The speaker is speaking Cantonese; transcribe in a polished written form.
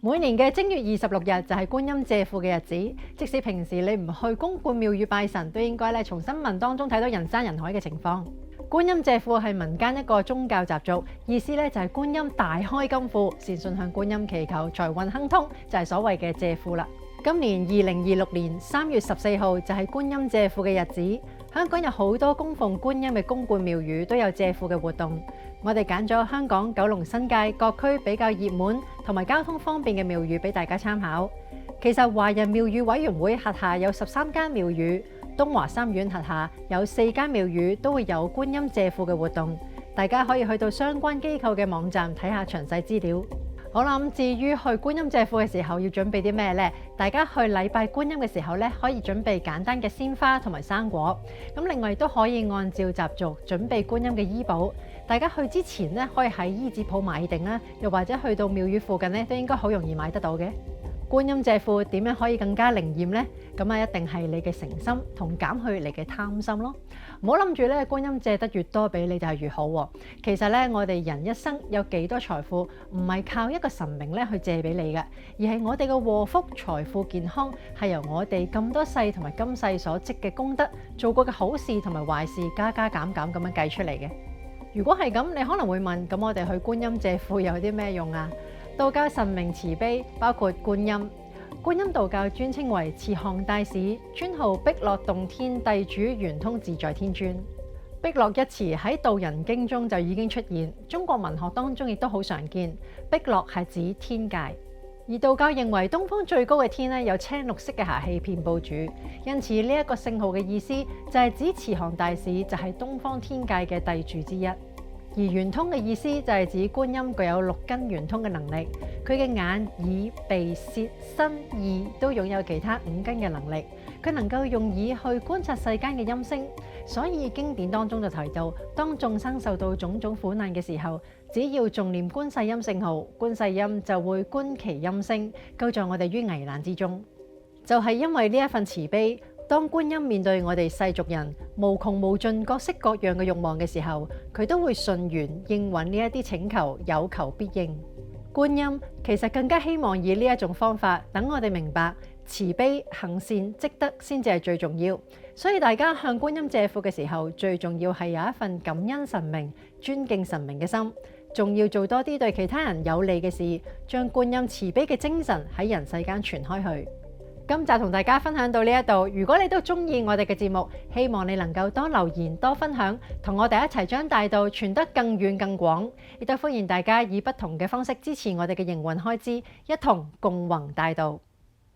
每年嘅正月26日就係觀音借庫嘅日子，即使平時你唔去宮觀廟宇拜神，都應該從新聞當中睇到人山人海嘅情況。觀音借庫係民間一個宗教習俗，意思就係觀音大開金庫，善信向觀音祈求財運亨通，就係所謂嘅借庫啦。今年2026年3月14號就係觀音借庫嘅日子，香港有好多供奉觀音嘅宮觀廟宇都有借庫嘅活動。我哋揀咗香港、九龍、新界各區比較熱門同埋交通方便嘅廟宇俾大家參考。其實華人廟宇委員會轄下有13間廟宇，東華三院轄下有4間廟宇都會有觀音借庫嘅活動，大家可以去到相關機構嘅網站睇下詳細資料。好啦，至於去觀音借庫嘅時候要準備啲咩呢？大家去禮拜觀音嘅時候可以準備簡單嘅鮮花同埋生果。咁另外都可以按照習俗準備觀音嘅衣寶。大家去之前可以喺衣紙鋪買定啦，又或者去到廟宇附近都應該好容易買得到嘅。觀音借庫點樣可以更加靈驗呢？咁一定係你嘅誠心同減去你嘅貪心咯。唔好諗住觀音借得越多俾你就係越好喎。其實我哋人一生有幾多財富，唔係靠一個神明去借俾你嘅，而係我哋嘅禍福、財富、健康係由我哋咁多世同埋今世所積嘅功德、做過嘅好事同埋壞事加加減減咁樣計出嚟嘅。如果係咁，你可能會問：咁我哋去觀音借庫有啲咩用啊？道教神明慈悲，包括觀音。觀音道教尊稱為慈航大使，尊號碧落洞天帝主圓通自在天尊。碧落一詞喺道人經中就已經出現，中國文學當中亦都好常見。碧落係指天界，而道教認為東方最高嘅天有青綠色嘅霞氣遍佈住，因此呢一個聖號嘅意思就係指慈航大使就係東方天界嘅帝主之一。而圓通嘅意思就係指觀音具有6根圓通嘅能力，佢嘅眼、耳、鼻、舌、身、意都擁有其他5根嘅能力，佢能夠用耳去觀察世間嘅音聲，所以經典當中就提到，當眾生受到種種苦難嘅時候，只要誦念觀世音聖號，觀世音就會觀其音聲，救助我哋於危難之中。就係因為呢一份慈悲，當觀音面對我哋世俗人無窮無盡各式各樣嘅慾望嘅時候，佢都會順緣應允呢一啲請求，有求必應。觀音其實更加希望以呢一種方法等我哋明白慈悲行善積德先至係最重要，所以大家向觀音借庫嘅時候，最重要係有一份感恩神明、尊敬神明嘅心，仲要做多啲對其他人有利嘅事，將觀音慈悲嘅精神喺人世間傳開去。今集同大家分享到呢一度，如果你都中意我哋嘅節目，希望你能夠多留言、多分享，同我哋一齊將大道傳得更遠更廣。亦都歡迎大家以不同嘅方式支持我哋嘅營運開支，一同共弘大道。